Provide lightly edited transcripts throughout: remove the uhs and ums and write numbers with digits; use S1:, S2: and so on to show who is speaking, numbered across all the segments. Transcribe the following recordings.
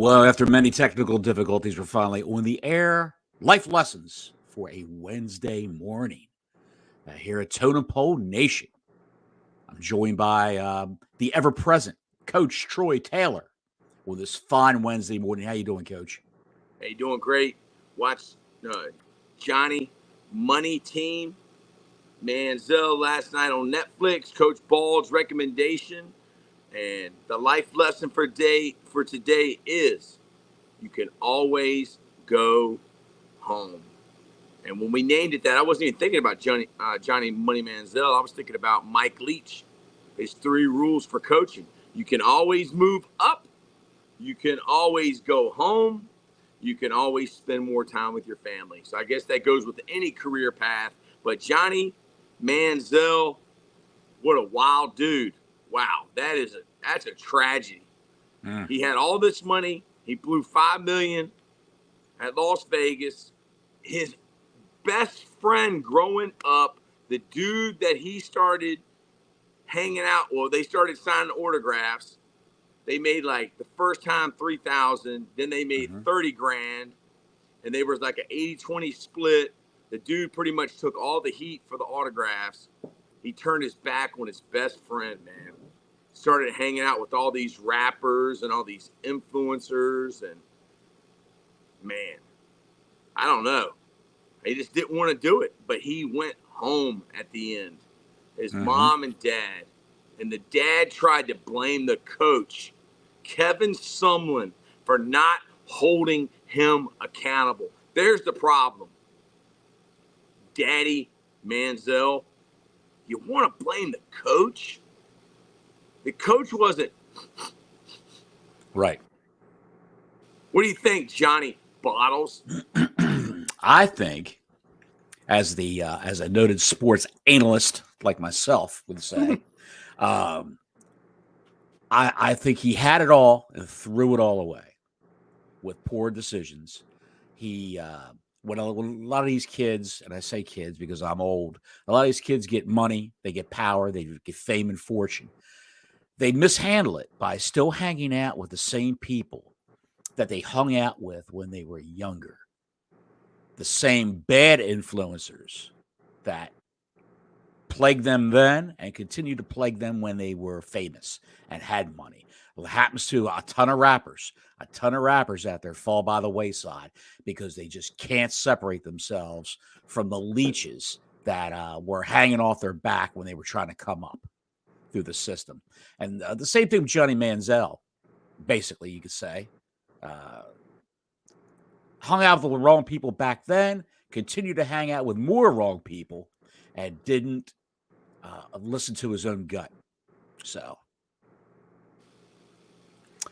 S1: Well, after many technical difficulties, we're finally on the air. Life lessons for a Wednesday morning here at Totem Nation. I'm joined by the ever-present Coach Troy Taylor on this fine Wednesday morning. How you doing, Coach?
S2: Hey, doing great. Watch Johnny Money Team Manziel last night on Netflix. Coach Bald's recommendation, and the life lesson for today is you can always go home. And when we named it that, I wasn't even thinking about Johnny Money Manziel. I was thinking about Mike Leach. His 3 rules for coaching: you can always move up, you can always go home, you can always spend more time with your family. So I guess that goes with any career path. But Johnny Manziel, what a wild dude. Wow, that's a tragedy. He had all this money. He blew $5 million at Las Vegas. His best friend growing up, the dude that he started hanging out, well, they started signing autographs. They made like the first time 3,000, then they made 30 grand, and they was like an 80-20 split. The dude pretty much took all the heat for the autographs. He turned his back on his best friend, man. Started hanging out with all these rappers and all these influencers, and man, I don't know. He just didn't want to do it, but he went home at the end. His mom and dad. And the dad tried to blame the coach, Kevin Sumlin, for not holding him accountable. There's the problem. Daddy Manziel, you want to blame the coach? The coach wasn't.
S1: Right.
S2: What do you think, Johnny Bottles?
S1: I think, as a noted sports analyst like myself would say, I think he had it all and threw it all away with poor decisions. He when a lot of these kids, and I say kids because I'm old, a lot of these kids get money, they get power, they get fame and fortune. They mishandle it by still hanging out with the same people that they hung out with when they were younger. The same bad influencers that plagued them then and continue to plague them when they were famous and had money. Well, it happens to a ton of rappers. A ton of rappers out there fall by the wayside because they just can't separate themselves from the leeches that were hanging off their back when they were trying to come up through the system. And the same thing with Johnny Manziel, basically, you could say. Hung out with the wrong people back then, continued to hang out with more wrong people, and didn't listen to his own gut. So,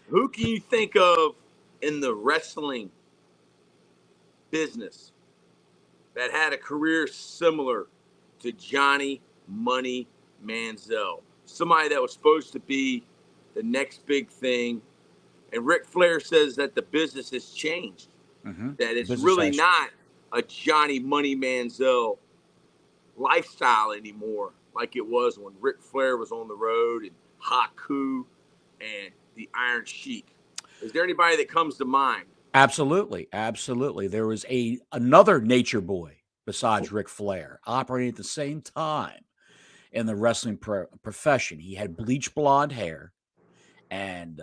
S2: Who can you think of in the wrestling business that had a career similar to Johnny Money Manziel? Somebody that was supposed to be the next big thing. And Ric Flair says that the business has changed. That it's really not a Johnny Money Manziel lifestyle anymore like it was when Ric Flair was on the road and Haku and the Iron Sheik. Is there anybody that comes to mind?
S1: absolutely. There was another nature boy besides Ric Flair operating at the same time in the wrestling profession. He had bleach blonde hair, and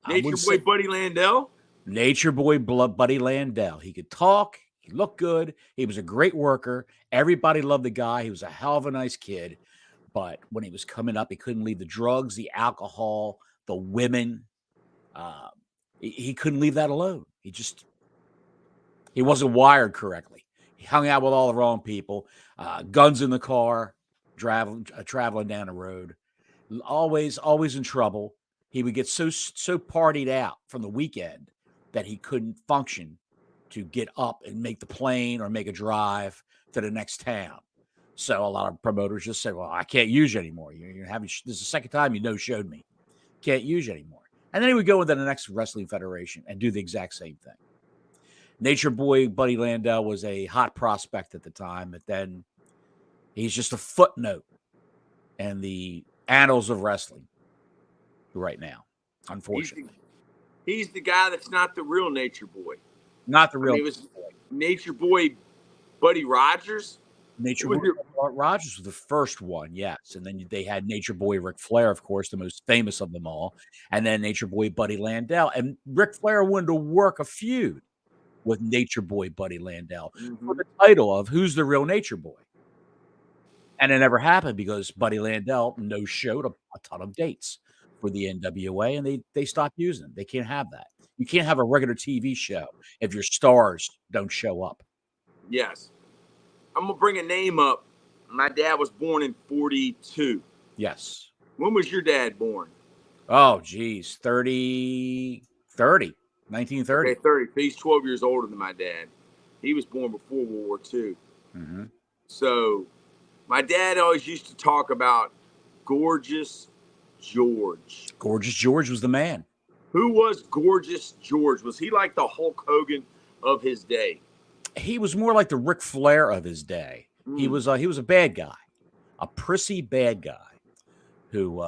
S2: Nature Boy Buddy Landel?
S1: Nature Boy Buddy Landel. He could talk. He looked good. He was a great worker. Everybody loved the guy. He was a hell of a nice kid. But when he was coming up, he couldn't leave the drugs, the alcohol, the women. He couldn't leave that alone. He wasn't wired correctly. He hung out with all the wrong people. Guns in the car, traveling down the road. Always in trouble. He would get so partied out from the weekend that he couldn't function to get up and make the plane or make a drive to the next town. So a lot of promoters just said, well, I can't use you anymore. You're having, this is the second time you no-showed me. Can't use you anymore. And then he would go into the next wrestling federation and do the exact same thing. Nature Boy Buddy Landel was a hot prospect at the time, but then he's just a footnote in the annals of wrestling right now, unfortunately.
S2: He's the guy that's not the real Nature Boy.
S1: Not the
S2: I
S1: real
S2: mean, it was Nature Boy Buddy Rogers.
S1: Nature
S2: Who was
S1: Boy.
S2: your,
S1: Art Rogers was the first one, yes, and then they had Nature Boy Ric Flair, of course, the most famous of them all, and then Nature Boy Buddy Landell. And Ric Flair wanted to work a feud with Nature Boy Buddy Landell for the title of Who's the Real Nature Boy? And it never happened because Buddy Landell no-showed a ton of dates for the NWA, and they stopped using them. They can't have that. You can't have a regular TV show if your stars don't show up.
S2: Yes. I'm going to bring a name up. My dad was born in 42.
S1: Yes.
S2: When was your dad born?
S1: Oh, geez. 1930.
S2: Okay, 30. He's 12 years older than my dad. He was born before World War II.
S1: Mm-hmm.
S2: So my dad always used to talk about Gorgeous George.
S1: Gorgeous George was the man.
S2: Who was Gorgeous George? Was he like the Hulk Hogan of his day?
S1: He was more like the Ric Flair of his day. He was a bad guy, a prissy bad guy who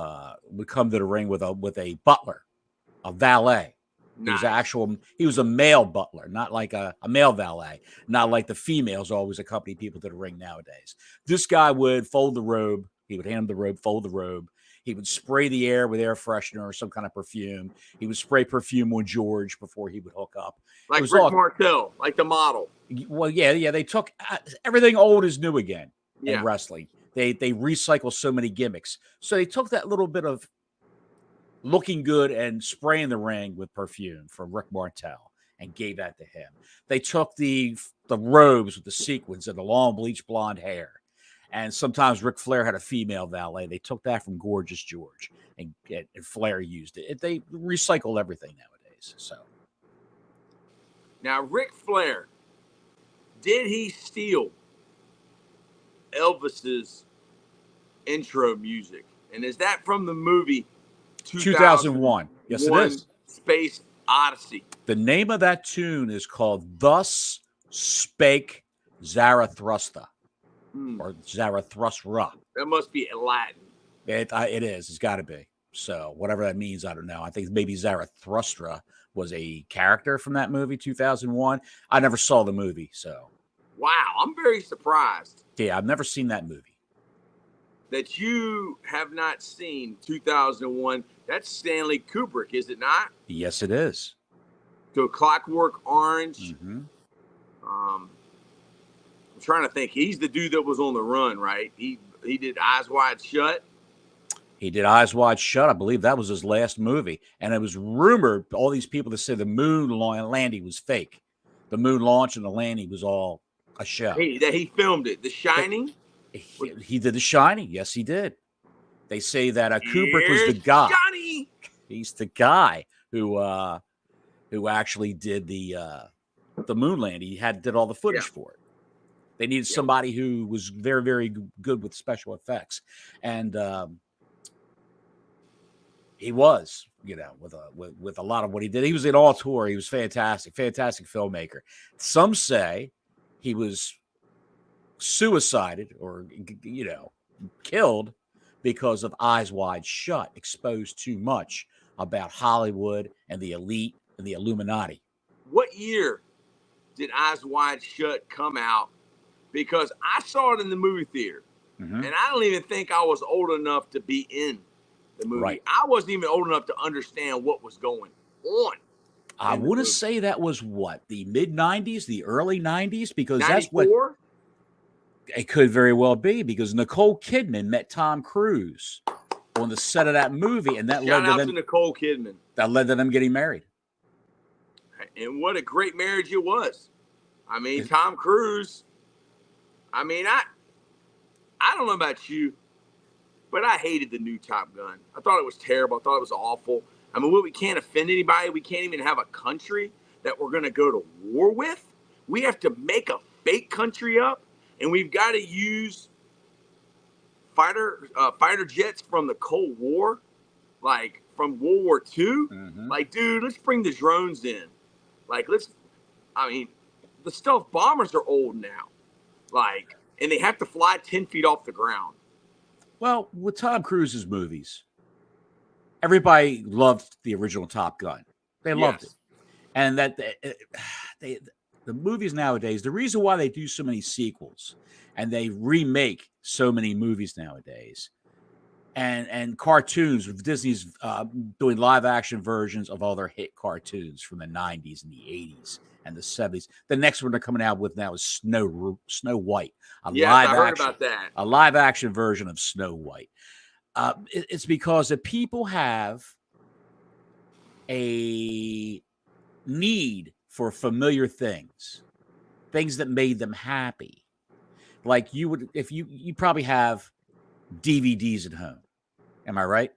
S1: would come to the ring with a butler, a valet.
S2: Nice.
S1: He was a male butler, not like a male valet, not like the females always accompany people to the ring nowadays. This guy would fold the robe. He would hand him the robe, fold the robe. He would spray the air with air freshener or some kind of perfume. He would spray perfume on George before he would hook up.
S2: Like Rick Martel, like the model.
S1: Well, yeah. They took everything old is new again in
S2: Yeah.
S1: wrestling. They recycle so many gimmicks. So they took that little bit of looking good and spraying the ring with perfume from Rick Martel and gave that to him. They took the robes with the sequins and the long bleach blonde hair. And sometimes Ric Flair had a female valet. They took that from Gorgeous George, and Flair used it. They recycle everything nowadays. So
S2: now, Ric Flair, did he steal Elvis's intro music? And is that from the movie
S1: 2001? Yes, it is.
S2: Space Odyssey.
S1: The name of that tune is called "Thus Spake Zarathustra." Or Zarathustra.
S2: That must be Latin.
S1: It is. It's got to be. So whatever that means, I don't know. I think maybe Zarathustra was a character from that movie, 2001. I never saw the movie, so.
S2: Wow, I'm very surprised.
S1: Yeah, I've never seen that movie.
S2: That you have not seen 2001. That's Stanley Kubrick, is it not?
S1: Yes, it is.
S2: To Clockwork Orange.
S1: Mm-hmm.
S2: I'm trying to think. He's the dude that was on the run, right? He did Eyes Wide Shut.
S1: He did Eyes Wide Shut. I believe that was his last movie. And it was rumored, all these people that say the moon landing was fake. The moon launch and the landing was all a show.
S2: That he filmed it. The Shining?
S1: He did The Shining. Yes, he did. They say that Kubrick was the guy.
S2: Johnny!
S1: He's the guy who actually did the moon landing. He did all the footage for it. They needed somebody who was very, very good with special effects, and he was, with a lot of what he did. He was in all tour. He was fantastic filmmaker. Some say he was suicided or killed because of Eyes Wide Shut, exposed too much about Hollywood and the elite and the Illuminati.
S2: What year did Eyes Wide Shut come out? Because I saw it in the movie theater, and I don't even think I was old enough to be in the movie.
S1: Right.
S2: I wasn't even old enough to understand what was going on.
S1: I want to say that was what, the mid-90s, the early 90s, because
S2: 94?
S1: that's what it could very well be, because Nicole Kidman met Tom Cruise on the set of that movie, and that
S2: Shout out to Nicole Kidman.
S1: That led to them getting married.
S2: And what a great marriage it was. I mean, Tom Cruise. I mean, I don't know about you, but I hated the new Top Gun. I thought it was terrible. I thought it was awful. I mean, we can't offend anybody. We can't even have a country that we're going to go to war with. We have to make a fake country up, and we've got to use fighter jets from the Cold War, like from World War II. Like, dude, let's bring the drones in. Like, the stealth bombers are old now. Like, and they have to fly 10 feet off the ground.
S1: Well, with Tom Cruise's movies, everybody loved the original Top Gun. They loved it.
S2: Yes.
S1: And that they the movies nowadays, the reason why they do so many sequels and they remake so many movies nowadays and cartoons with Disney's doing live action versions of all their hit cartoons from the 90s and the 80s and the 70s. The next one they're coming out with now is Snow White,
S2: Yes, I heard about that.
S1: a live action version of Snow White. It's because the people have a need for familiar things that made them happy. Like you would, if you probably have DVDs at home. Am I right?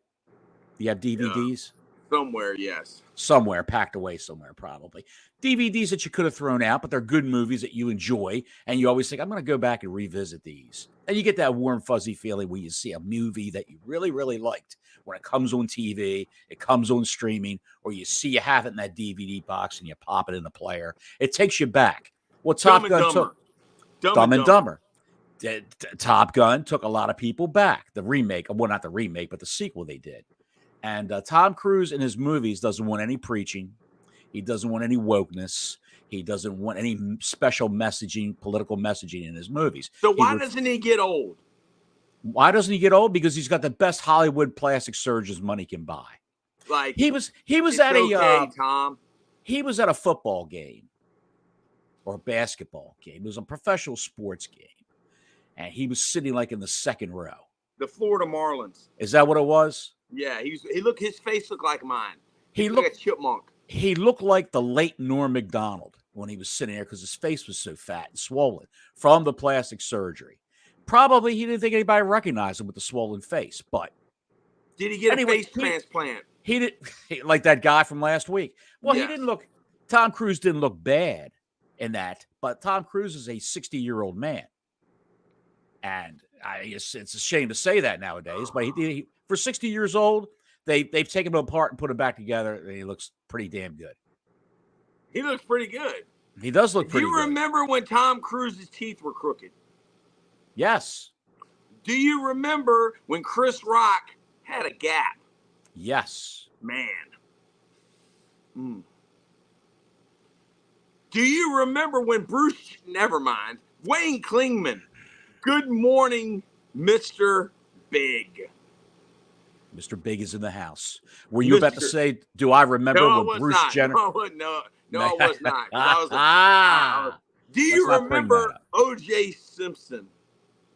S1: You have DVDs?
S2: Somewhere, yes.
S1: Somewhere, packed away somewhere, probably. DVDs that you could have thrown out, but they're good movies that you enjoy. And you always think, I'm going to go back and revisit these. And you get that warm, fuzzy feeling when you see a movie that you really, really liked. When it comes on TV, it comes on streaming, or you see you have it in that DVD box and you pop it in the player. It takes you back. Well, Top Gun took Dumb and Dumber. Top Gun took a lot of people back. The remake, well, not the remake, but the sequel they did. And Tom Cruise in his movies doesn't want any preaching. He doesn't want any wokeness. He doesn't want any special messaging, political messaging in his movies.
S2: So why doesn't he get old?
S1: Why doesn't he get old? Because he's got the best Hollywood plastic surgeons money can buy.
S2: Like
S1: he was at
S2: Tom.
S1: He was at a football game or a basketball game. It was a professional sports game. And he was sitting like in the second row.
S2: The Florida Marlins.
S1: Is that what it was?
S2: Yeah, his face looked like mine.
S1: He looked
S2: like a chipmunk.
S1: He looked like the late Norm Macdonald when he was sitting there because his face was so fat and swollen from the plastic surgery. Probably he didn't think anybody recognized him with the swollen face, but
S2: did he get a face transplant?
S1: He did, like that guy from last week. Well,
S2: yes.
S1: He didn't look. Tom Cruise didn't look bad in that, but Tom Cruise is a 60-year-old man. And it's a shame to say that nowadays, but he for 60 years old, they've taken him apart and put him back together, and he looks pretty damn good.
S2: He looks pretty good.
S1: He does look pretty good.
S2: Do you remember when Tom Cruise's teeth were crooked?
S1: Yes.
S2: Do you remember when Chris Rock had a gap?
S1: Yes.
S2: Man. Do you remember when Wayne Klingman, good morning, Mr. Big.
S1: Mr. Big is in the house. Were you about to say, do I remember when Bruce Jenner?
S2: No, I was not. Do you remember O.J. Simpson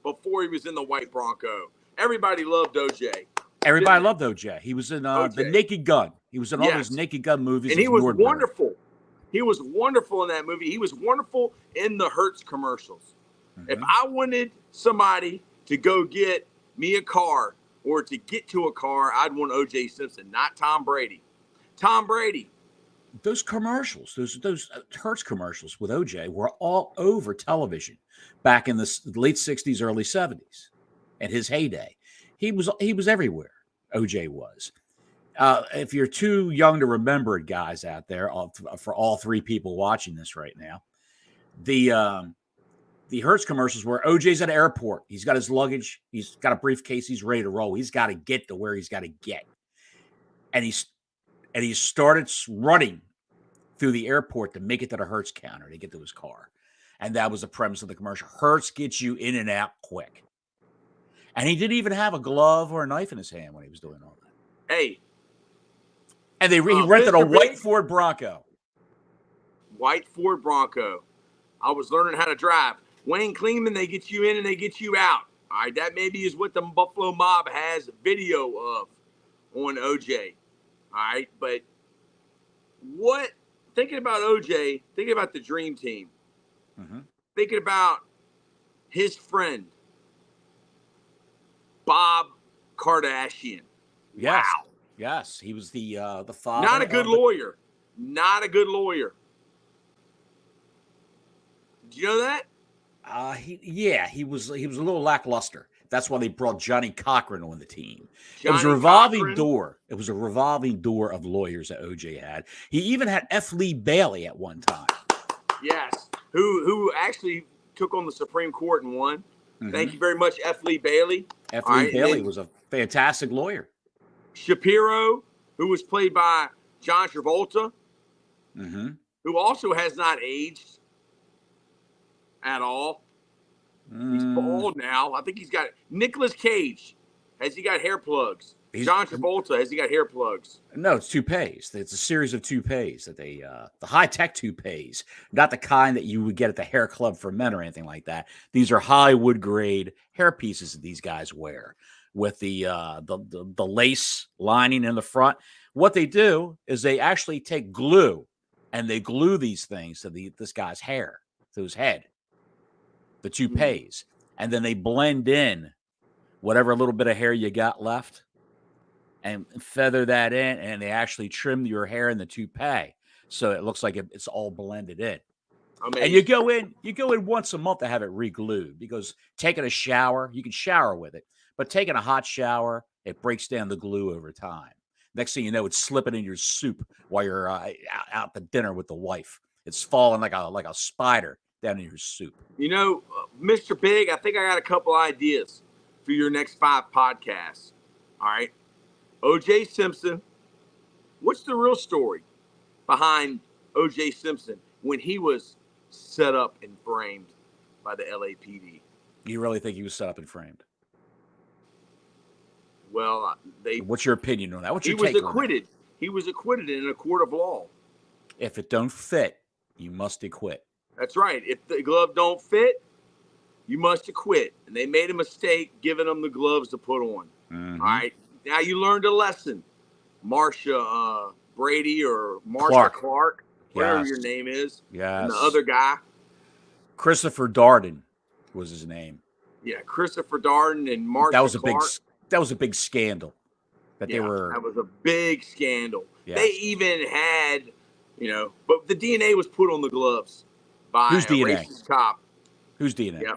S2: before he was in the White Bronco? Everybody loved O.J.
S1: Everybody loved O.J. He was in The Naked Gun. He was in all those Naked Gun movies.
S2: And he was wonderful. He was wonderful in that movie. He was wonderful in the Hertz commercials. Mm-hmm. If I wanted somebody to go get me a car or to get to a car, I'd want O.J. Simpson, not Tom Brady. Tom Brady.
S1: Those commercials, those Hertz commercials with O.J. were all over television back in the late 60s, early 70s, at his heyday. He was everywhere. O.J. was. If you're too young to remember it, guys out there, for all three people watching this right now, the Hertz commercials where OJ's at an airport. He's got his luggage. He's got a briefcase. He's ready to roll. He's got to get to where he's got to get. And he started running through the airport to make it to the Hertz counter to get to his car. And that was the premise of the commercial. Hertz gets you in and out quick. And he didn't even have a glove or a knife in his hand when he was doing all that.
S2: Hey.
S1: And he rented a white Ford Bronco.
S2: White Ford Bronco. I was learning how to drive. Wayne Klingman, they get you in and they get you out. All right, that maybe is what the Buffalo Mob has video of on OJ. All right, but thinking about OJ, thinking about the Dream Team, thinking about his friend, Bob Kardashian.
S1: Yes.
S2: Wow.
S1: Yes, he was the father.
S2: Not a good lawyer. Not a good lawyer. Do you know that?
S1: He was a little lackluster. That's why they brought Johnny Cochran on the team.
S2: It
S1: was a revolving door. It was a revolving door of lawyers that OJ had. He even had F. Lee Bailey at one time.
S2: Yes, who actually took on the Supreme Court and won. Thank you very much, F. Lee Bailey.
S1: F. Lee Bailey was a fantastic lawyer.
S2: Shapiro, who was played by John Travolta,
S1: Mm-hmm.
S2: who also has not aged at all. He's bald now. I think he's got Nicolas Cage. Has he got hair plugs? John Travolta, has he got hair plugs?
S1: No, it's toupees. It's a series of toupees that they, the high-tech toupees, not the kind that you would get at the hair club for men or anything like that. These are Hollywood grade hair pieces that these guys wear with the lace lining in the front. What they do is they actually take glue and they glue these things to this guy's hair, to his head, the toupees, and then they blend in whatever little bit of hair you got left and feather that in, and they actually trim your hair in the toupee so it looks like it's all blended in.
S2: Amazing.
S1: And you go in once a month to have it re-glued, because taking a shower, you can shower with it, but taking a hot shower, it breaks down the glue over time. Next thing you know, it's slipping in your soup while you're out to dinner with the wife. It's falling like a spider down in your soup.
S2: You know, Mr. Big, I think I got a couple ideas for your next 5 podcasts. All right. O.J. Simpson. What's the real story behind O.J. Simpson when he was set up and framed by the LAPD?
S1: You really think he was set up and framed?
S2: Well,
S1: What's your opinion on that? What's your
S2: take?
S1: He was
S2: acquitted. He was acquitted in a court of law.
S1: If it don't fit, you must acquit.
S2: That's right. If the glove don't fit, you must acquit. And they made a mistake giving them the gloves to put on.
S1: Mm-hmm.
S2: All right. Now you learned a lesson. Marsha Brady or Marsha Clark, whatever your name is.
S1: Yes.
S2: And the other guy.
S1: Christopher Darden was his name.
S2: Yeah, Christopher Darden and Marsha Clark.
S1: That was a big scandal. That
S2: was a big scandal.
S1: Yes.
S2: They even had, but the DNA was put on the gloves by
S1: Whose
S2: a
S1: DNA?
S2: racist cop.
S1: Whose DNA?
S2: Yeah.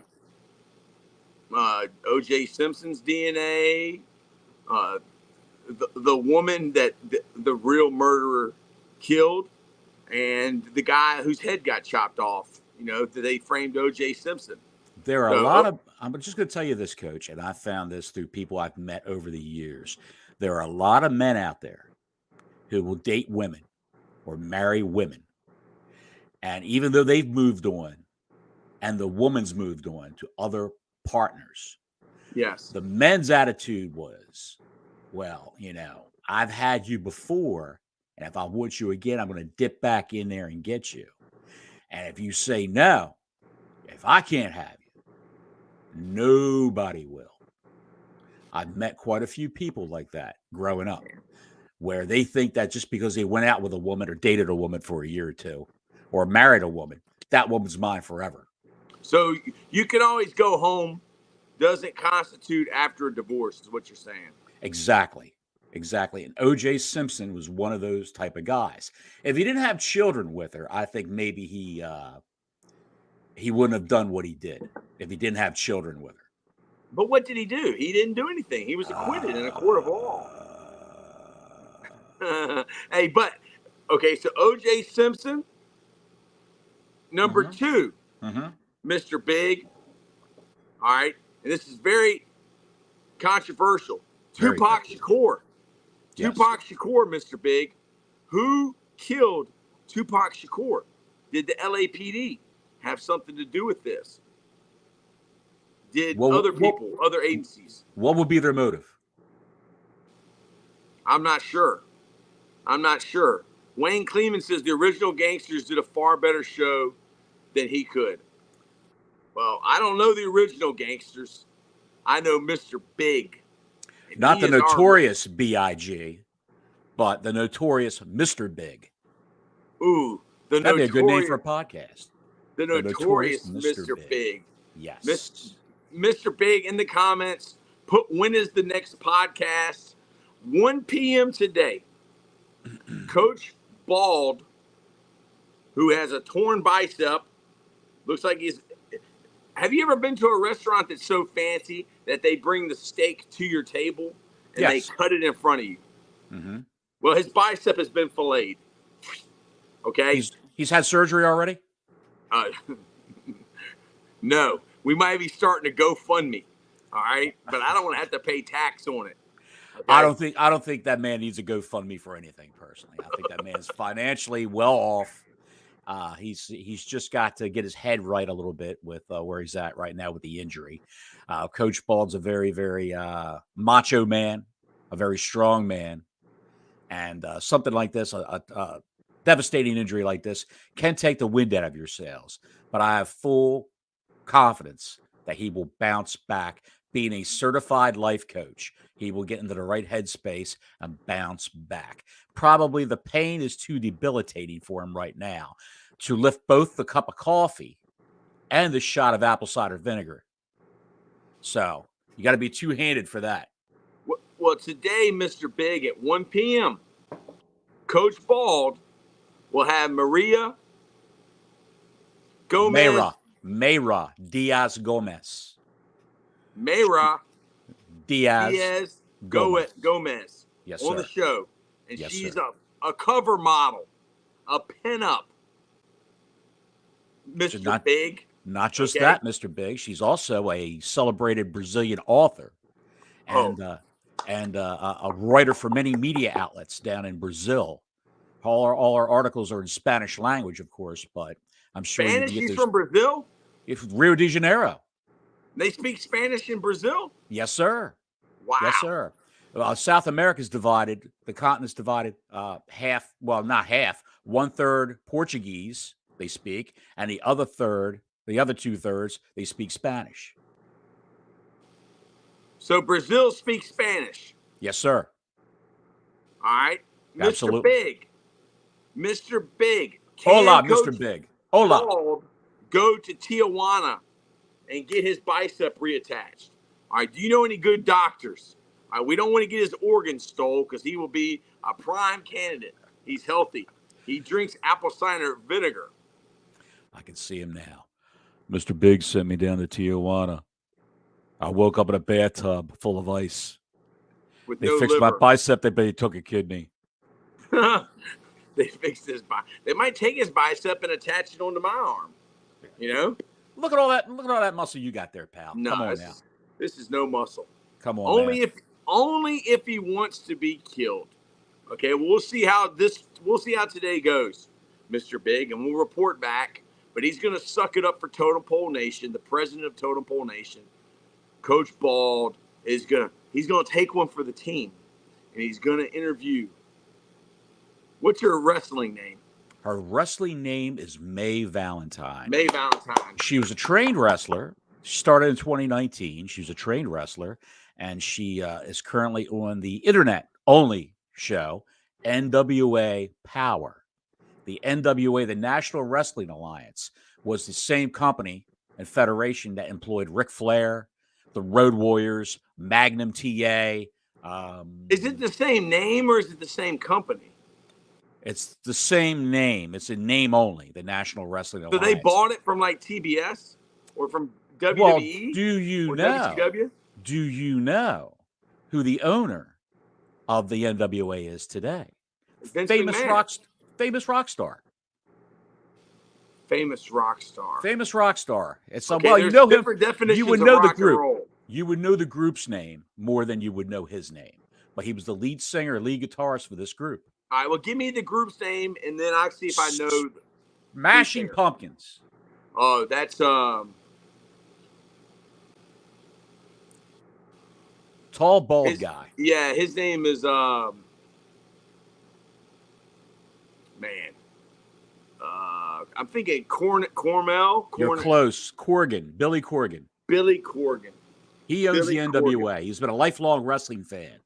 S2: O.J. Simpson's DNA. The woman that the real murderer killed, and the guy whose head got chopped off. They framed O.J. Simpson.
S1: There are a lot of. I'm just going to tell you this, Coach, and I found this through people I've met over the years. There are a lot of men out there who will date women or marry women, and even though they've moved on, and the woman's moved on to other partners,
S2: yes,
S1: the men's attitude was, well, I've had you before, and if I want you again, I'm going to dip back in there and get you. And if you say no, if I can't have you, nobody will. I've met quite a few people like that growing up, where they think that just because they went out with a woman or dated a woman for a year or two or married a woman, that woman's mine forever.
S2: So you can always go home. Doesn't constitute after a divorce, is what you're saying.
S1: Exactly. And O.J. Simpson was one of those type of guys. If he didn't have children with her, I think maybe he wouldn't have done what he did if he didn't have children with her.
S2: But what did he do? He didn't do anything. He was acquitted in a court of law. Hey, but okay, so O.J. Simpson, number 2, Mr. Big. All right, and this is very controversial. Tupac Shakur. Yes. Tupac Shakur, Mr. Big. Who killed Tupac Shakur? Did the LAPD have something to do with this? Did other people, other agencies?
S1: What would be their motive?
S2: I'm not sure. Wayne Cleveland says the original gangsters did a far better show than he could. Well, I don't know the original gangsters. I know Mr. Big.
S1: Not the notorious B.I.G., but the notorious Mr. Big.
S2: Ooh,
S1: that'd be a good name for a podcast.
S2: The notorious Mr. Big.
S1: Yes.
S2: Mr. Big, in the comments, put when is the next podcast? 1 p.m. today. Coach Bald, who has a torn bicep, looks like he's. Have you ever been to a restaurant that's so fancy that they bring the steak to your table and they cut it in front of you?
S1: Mm-hmm.
S2: Well, his bicep has been filleted. Okay.
S1: He's had surgery already?
S2: No. We might be starting to GoFundMe. All right. But I don't want to have to pay tax on it. Okay.
S1: I don't think that man needs a GoFundMe for anything personally. I think that man's financially well off. He's just got to get his head right a little bit with where he's at right now with the injury. Coach Bald's a very, very macho man, a very strong man, and something like this, a devastating injury like this, can take the wind out of your sails. But I have full confidence that he will bounce back. Being a certified life coach, he will get into the right headspace and bounce back. Probably the pain is too debilitating for him right now to lift both the cup of coffee and the shot of apple cider vinegar. So you got to be two-handed for that.
S2: Well, today, Mr. Big, at 1 p.m., Coach Bald will have Maria Gomez.
S1: Mayra Diaz Gomez.
S2: Mayra
S1: Diaz Gomez.
S2: Gomez
S1: Yes,
S2: on
S1: sir.
S2: the show. And
S1: Yes,
S2: she's
S1: sir.
S2: a cover model, a pinup. Mr. Big.
S1: Not just
S2: Okay.
S1: that, Mr. Big. She's also a celebrated Brazilian author and a writer for many media outlets down in Brazil. All our articles are in Spanish language, of course, but I'm sure you
S2: Spanish?
S1: can get
S2: She's
S1: those.
S2: from Brazil?
S1: If Rio de Janeiro.
S2: They speak Spanish in Brazil?
S1: Yes, sir.
S2: Wow.
S1: Yes, sir. South America's divided. The continent's divided half. Well, not half. 1/3 Portuguese they speak, and the other 2/3 they speak Spanish.
S2: So Brazil speaks Spanish.
S1: Yes, sir.
S2: All right.
S1: Absolutely.
S2: Mr. Big.
S1: Hola, Mr. Big. Hola.
S2: Bald go to Tijuana and get his bicep reattached? All right. Do you know any good doctors? All right. We don't want to get his organs stole because he will be a prime candidate. He's healthy. He drinks apple cider vinegar.
S1: I can see him now. Mr. Big sent me down to Tijuana. I woke up in a bathtub full of ice.
S2: With
S1: They
S2: no
S1: fixed
S2: liver.
S1: my bicep. They took a kidney.
S2: They fixed his bicep. They might take his bicep and attach it onto my arm. You know?
S1: Look at all that muscle you got there, pal.
S2: No,
S1: Come on now.
S2: This is no muscle.
S1: Come on.
S2: Only if he wants to be killed. Okay, we'll see how today goes, Mr. Big, and we'll report back. But he's gonna suck it up for Totem Pole Nation, the president of Totem Pole Nation. Coach Bald he's gonna take one for the team, and he's gonna interview. What's your wrestling name?
S1: Her wrestling name is May Valentine.
S2: May Valentine.
S1: She was a trained wrestler. She started in 2019. She was a trained wrestler, and she is currently on the internet-only show, NWA Power. The NWA, the National Wrestling Alliance, was the same company and federation that employed Ric Flair, the Road Warriors, Magnum TA.
S2: Is it the same name or is it the same company?
S1: It's the same name. It's a name only, the National Wrestling Alliance.
S2: So they bought it from like TBS or from WWE?
S1: Well, do you know?
S2: WCW?
S1: Do you know who the owner of the NWA is today? Famous rock star.
S2: Famous rock star.
S1: Famous rock star. It's
S2: okay,
S1: well, you know him.
S2: You would know
S1: the group. You would know the group's name more than you would know his name. But he was the lead singer, lead guitarist for this group.
S2: All right, well, give me the group's name, and then I'll see if I know.
S1: Smashing Pumpkins.
S2: Oh, that's
S1: tall, bald guy.
S2: Yeah, his name is man. I'm thinking Cornell.
S1: You're close. Billy Corgan.
S2: Billy Corgan.
S1: He owns the NWA. He's been a lifelong wrestling fan.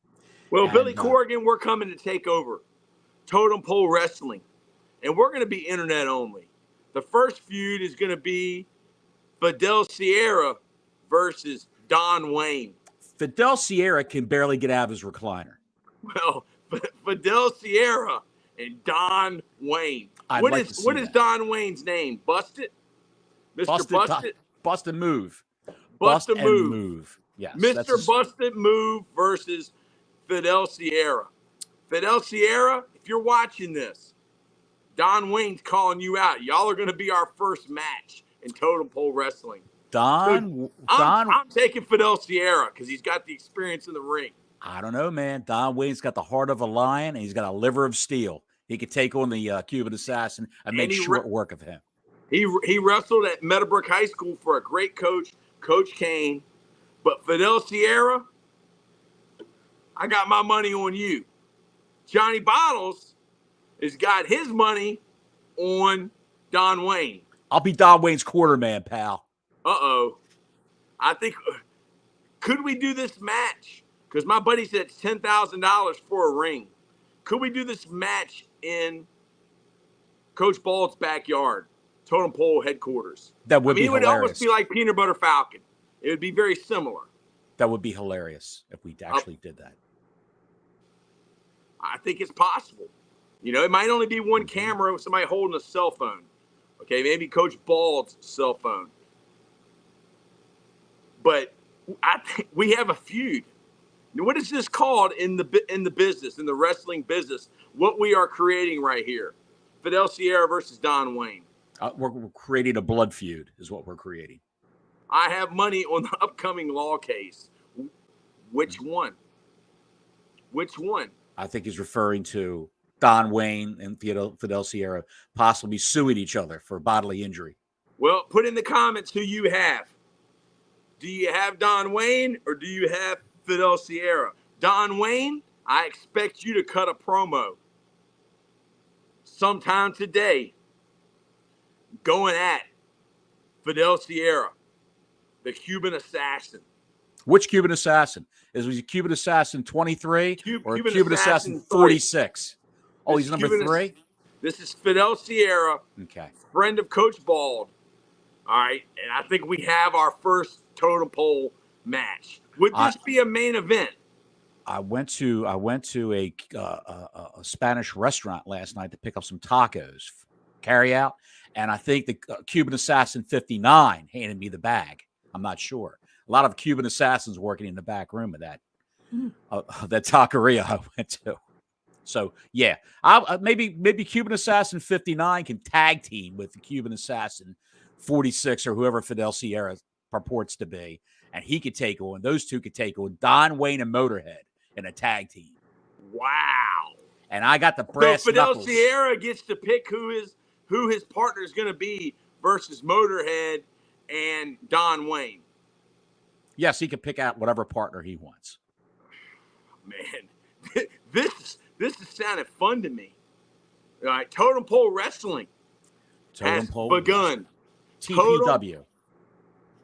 S2: Well, Billy Corgan, we're coming to take over Totem Pole Wrestling, and we're going to be internet only. The first feud is going to be Fidel Sierra versus Don Wayne.
S1: Fidel Sierra can barely get out of his recliner.
S2: Well, Fidel Sierra and Don Wayne. What is Don Wayne's name? Busted? Mr. Busted?
S1: Bust and Move.
S2: Bust and Move.
S1: Yes.
S2: Mr. Busted Move versus Fidel Sierra. Fidel Sierra, if you're watching this, Don Wayne's calling you out. Y'all are going to be our first match in Totem Pole Wrestling.
S1: I'm
S2: I'm taking Fidel Sierra because he's got the experience in the ring.
S1: I don't know, man. Don Wayne's got the heart of a lion, and he's got a liver of steel. He could take on the Cuban assassin and make short work of him.
S2: He wrestled at Meadowbrook High School for a great coach, Coach Kane. But Fidel Sierra, I got my money on you. Johnny Bottles has got his money on Don Wayne.
S1: I'll be Don Wayne's quarterman, pal.
S2: Uh-oh. I think, could we do this match? Because my buddy said it's $10,000 for a ring. Could we do this match in Coach Bald's backyard, Totem Pole headquarters?
S1: That would be
S2: it
S1: hilarious.
S2: would almost be like Peanut Butter Falcon. It would be very similar.
S1: That would be hilarious if we actually did that.
S2: I think it's possible. It might only be one camera with somebody holding a cell phone. Okay, maybe Coach Bald's cell phone. But I think we have a feud. What is this called in the business, in the wrestling business? What we are creating right here. Fidel Sierra versus Don Wayne.
S1: We're creating a blood feud is what we're creating.
S2: I have money on the upcoming law case. Which one? Which one?
S1: I think he's referring to Don Wayne and Fidel Sierra possibly suing each other for bodily injury.
S2: Well, put in the comments who you have. Do you have Don Wayne or do you have Fidel Sierra? Don Wayne, I expect you to cut a promo sometime today going at Fidel Sierra, the Cuban assassin.
S1: Which Cuban assassin? Was he Cuban assassin 23 or Cuban assassin 46? Oh, he's number 3?
S2: This is Fidel Sierra,
S1: okay,
S2: friend of Coach Bald. All right, and I think we have our first Totem Pole match. Would this be a main event?
S1: I went to a Spanish restaurant last night to pick up some tacos, carry out, and I think the Cuban Assassin 59 handed me the bag. I'm not sure. A lot of Cuban assassins working in the back room of that taqueria I went to. So yeah, maybe Cuban Assassin 59 can tag team with the Cuban Assassin 46 or whoever Fidel Sierra purports to be, and he could take on, those two could take on Don Wayne and Motorhead in a tag team.
S2: Wow!
S1: And I got the brass
S2: Fidel
S1: knuckles.
S2: Sierra gets to pick who his partner is going to be versus Motorhead and Don Wayne.
S1: Yes, he can pick out whatever partner he wants.
S2: Man, this is sounding fun to me. All right, Totem Pole Wrestling has begun.
S1: TPW.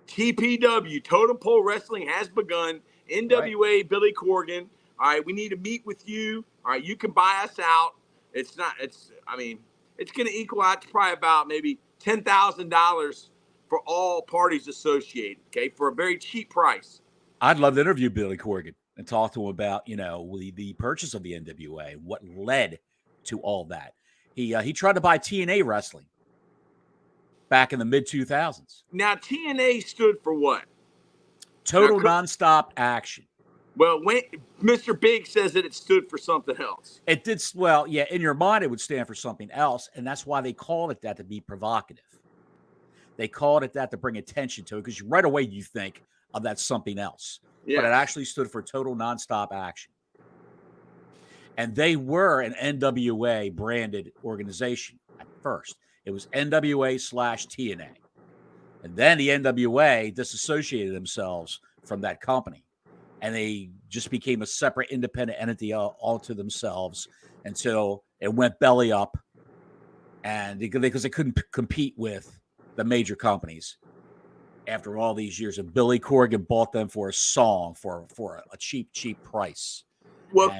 S2: TPW, Totem Pole Wrestling has begun. NWA, right. Billy Corgan. All right, we need to meet with you. All right, you can buy us out. It's going to equal out to probably about maybe $10,000 for all parties associated, okay, for a very cheap price.
S1: I'd love to interview Billy Corgan and talk to him about, the purchase of the NWA, what led to all that. He tried to buy TNA Wrestling back in the mid-2000s.
S2: Now, TNA stood for what?
S1: Total Nonstop Action.
S2: Well, Mr. Big says that it stood for something else.
S1: It did. Well, yeah, in your mind, it would stand for something else, and that's why they called it that, to be provocative. They called it that to bring attention to it, because right away you think of that something else. Yes. But it actually stood for Total Nonstop Action. And they were an NWA branded organization at first. It was NWA/TNA. And then the NWA disassociated themselves from that company. And they just became a separate independent entity all to themselves until it went belly up. And because they couldn't compete with the major companies after all these years. And Billy Corgan bought them for a song for a cheap price.
S2: Well,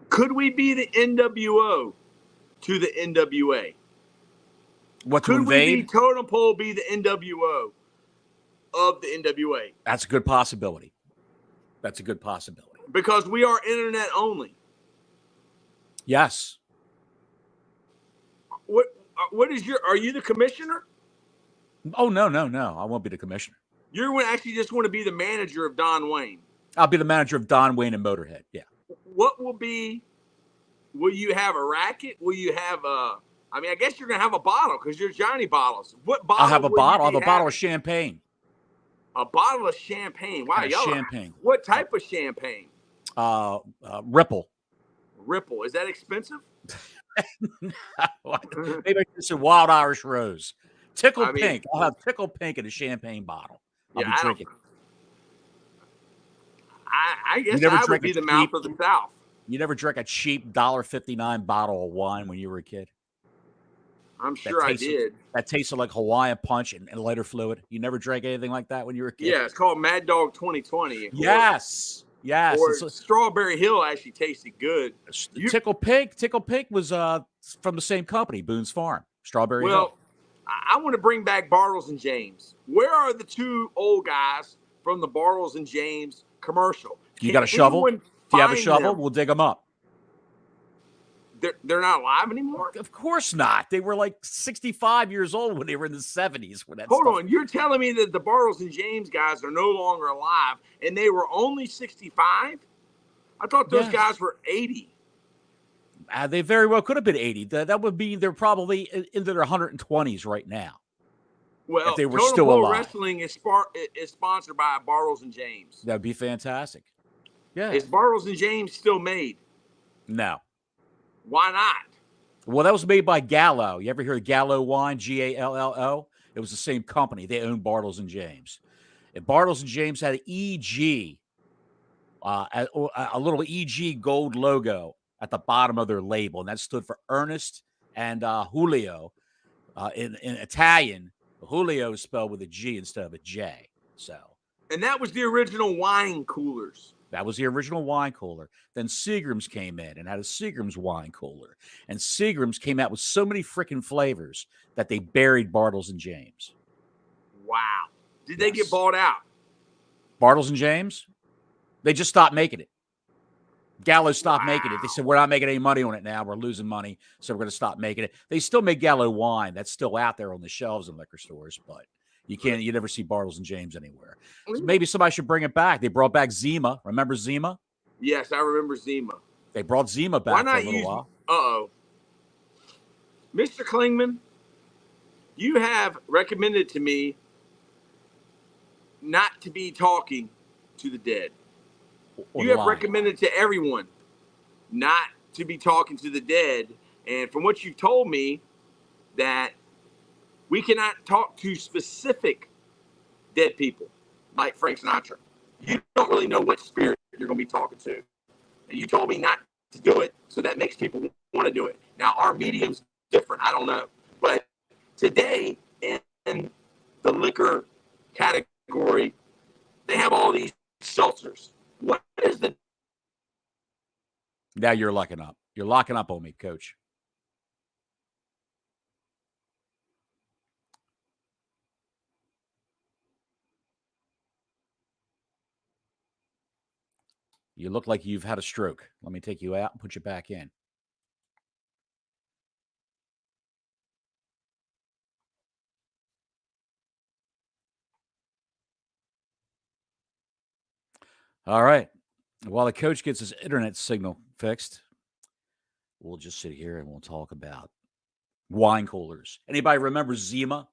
S2: could we be the NWO to the NWA?
S1: What, to invade?
S2: Could Totem Pole be the NWO of the NWA?
S1: That's a good possibility. That's a good possibility.
S2: Because we are internet only.
S1: Yes.
S2: What is are you the commissioner?
S1: Oh, no. I won't be the commissioner.
S2: You actually just want to be the manager of Don Wayne.
S1: I'll be the manager of Don Wayne and Motorhead. Yeah.
S2: Will you have a racket? Will you have I guess you're going to have a bottle because you're Johnny Bottles. What bottle?
S1: I'll have a bottle. I'll have a bottle of champagne.
S2: A bottle of champagne. Wow,
S1: And a
S2: y'all.
S1: champagne.
S2: What type of champagne?
S1: Ripple.
S2: Ripple. Is that expensive?
S1: No, maybe it's a Wild Irish Rose. Tickle
S2: I mean,
S1: Pink. I'll have Tickle Pink in a champagne bottle. I'll
S2: yeah,
S1: be
S2: I don't.
S1: drinking.
S2: I
S1: You
S2: guess
S1: never
S2: I would
S1: drank a
S2: be the
S1: cheap.
S2: mouth of the South.
S1: You never drank a cheap $1.59 bottle of wine when you were a kid.
S2: I'm
S1: That
S2: sure I
S1: tasted
S2: did.
S1: that tasted like Hawaiian Punch and lighter fluid. You never drank anything like that when you were a kid.
S2: Yeah, it's called Mad Dog 2020.
S1: Yes.
S2: Or
S1: It's
S2: Strawberry Hill actually tasted good.
S1: Tickle Pink. Tickle Pink was from the same company, Boone's Farm, Strawberry Hill.
S2: Well, I want to bring back Bartles and James. Where are the two old guys from the Bartles and James commercial?
S1: You got a shovel?
S2: Anyone
S1: If you have a
S2: find
S1: shovel,
S2: them?
S1: we'll dig them up.
S2: They're not alive anymore?
S1: Of course not. They were like 65 years old when they were in the 70s. When that
S2: Hold
S1: stuff.
S2: on. You're telling me that the Bartles and James guys are no longer alive and they were only 65? I thought those guys were 80.
S1: They very well could have been 80. That would be they're probably into their 120s right now.
S2: Well,
S1: if they were
S2: Totem
S1: still
S2: Pole
S1: alive.
S2: Wrestling is sponsored by Bartles and James.
S1: That'd be fantastic. Yeah.
S2: Is Bartles and James still made?
S1: No.
S2: Why not?
S1: Well, that was made by Gallo. You ever hear of Gallo Wine? Gallo. It was the same company. They owned Bartles and James. And Bartles and James had an EG, a little EG gold logo at the bottom of their label, and that stood for Ernest and Julio. In Italian, Julio is spelled with a G instead of a J. So,
S2: and that was the original wine coolers.
S1: That was the original wine cooler. Then Seagram's came in and had a Seagram's wine cooler. And Seagram's came out with so many freaking flavors that they buried Bartles and James.
S2: Wow. Did they get bought out?
S1: Bartles and James? They just stopped making it. Gallo stopped making it. They said, we're not making any money on it now. We're losing money, so we're going to stop making it. They still make Gallo wine. That's still out there on the shelves in liquor stores, but you never see Bartles and James anywhere. So maybe somebody should bring it back. They brought back Zima. Remember Zima?
S2: Yes, I remember Zima.
S1: They brought Zima back for a little while.
S2: Uh-oh. Mr. Klingman, you have recommended to me not to be talking to the dead. You have recommended to everyone not to be talking to the dead. And from what you've told me, that we cannot talk to specific dead people like Frank Sinatra. You don't really know what spirit you're going to be talking to. And you told me not to do it, so that makes people want to do it. Now, our medium's different. I don't know. But today, in the liquor category, they have all these seltzers. What is the...
S1: Now you're locking up. You're locking up on me, Coach. You look like you've had a stroke. Let me take you out and put you back in. All right. While the coach gets his internet signal fixed, we'll just sit here and we'll talk about wine coolers. Anybody remember Zima?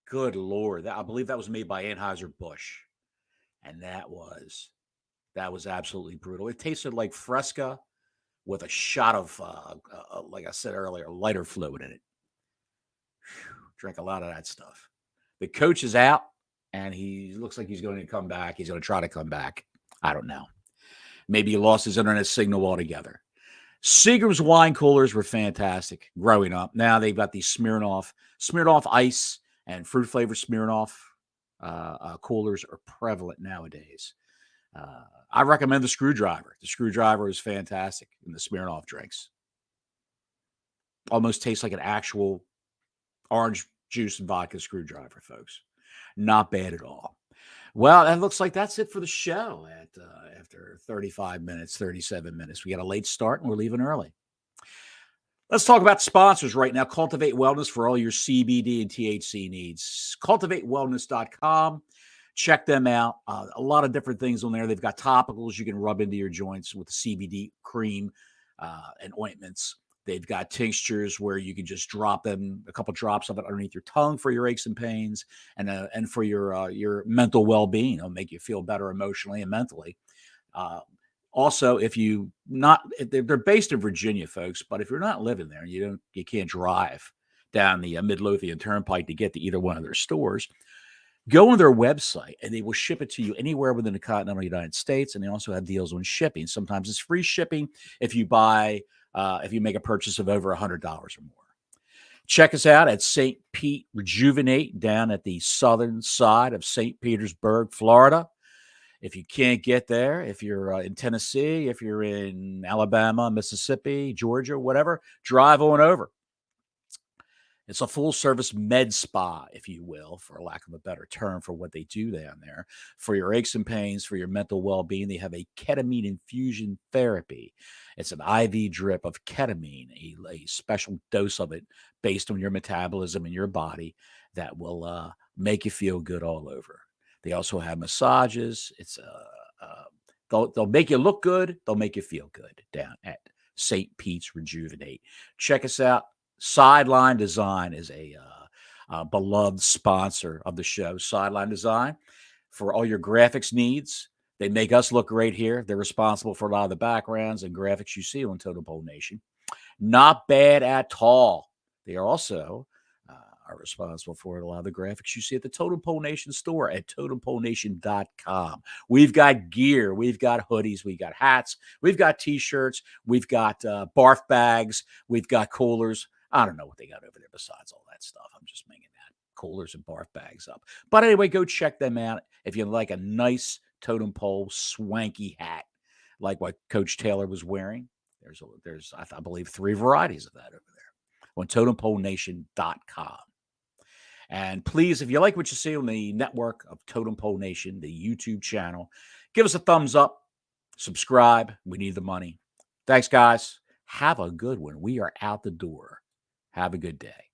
S1: Good Lord. I believe that was made by Anheuser-Busch. And that was absolutely brutal. It tasted like Fresca with a shot of, like I said earlier, lighter fluid in it. Drank a lot of that stuff. The coach is out, and he looks like he's going to come back. He's going to try to come back. I don't know. Maybe he lost his internet signal altogether. Seagram's wine coolers were fantastic growing up. Now they've got these Smirnoff Ice and fruit flavored Smirnoff coolers are prevalent nowadays. I recommend the Screwdriver. The Screwdriver is fantastic in the Smirnoff drinks. Almost tastes like an actual orange juice and vodka Screwdriver, folks. Not bad at all. Well, that looks like that's it for the show after 35 minutes, 37 minutes. We got a late start and we're leaving early. Let's talk about sponsors right now. Cultivate Wellness for all your CBD and THC needs. CultivateWellness.com. Check them out. A lot of different things on there. They've got topicals you can rub into your joints with the CBD cream and ointments. They've got tinctures where you can just drop them, a couple drops of it underneath your tongue for your aches and pains, and for your mental well-being. It'll make you feel better emotionally and mentally. Uh, Also, they're based in Virginia, folks, but if you're not living there and you can't drive down the Midlothian Turnpike to get to either one of their stores, go on their website and they will ship it to you anywhere within the continental United States. And they also have deals on shipping. Sometimes it's free shipping if you make a purchase of over $100 or more. Check us out at St. Pete Rejuvenate down at the southern side of St. Petersburg, Florida. If you can't get there, if you're in Tennessee, if you're in Alabama, Mississippi, Georgia, whatever, drive on over. It's a full service med spa, if you will, for lack of a better term, for what they do down there. For your aches and pains, for your mental well being, they have a ketamine infusion therapy. It's an IV drip of ketamine, a special dose of it based on your metabolism in your body that will make you feel good all over. They also have massages. They'll make you look good. They'll make you feel good down at St. Pete's Rejuvenate. Check us out. Sideline Design is a beloved sponsor of the show. Sideline Design for all your graphics needs. They make us look great here. They're responsible for a lot of the backgrounds and graphics you see on Totem Pole Nation. Not bad at all. They are also are responsible for a lot of the graphics you see at the Totem Pole Nation store at totempolnation.com. We've got gear. We've got hoodies. We've got hats. We've got T-shirts. We've got barf bags. We've got coolers. I don't know what they got over there besides all that stuff. I'm just making that coolers and barf bags up. But anyway, go check them out if you like a nice Totem Pole swanky hat like what Coach Taylor was wearing. There's I believe 3 varieties of that over there on totempolnation.com. And please, if you like what you see on the network of Totem Pole Nation, the YouTube channel, give us a thumbs up, subscribe. We need the money. Thanks, guys. Have a good one. We are out the door. Have a good day.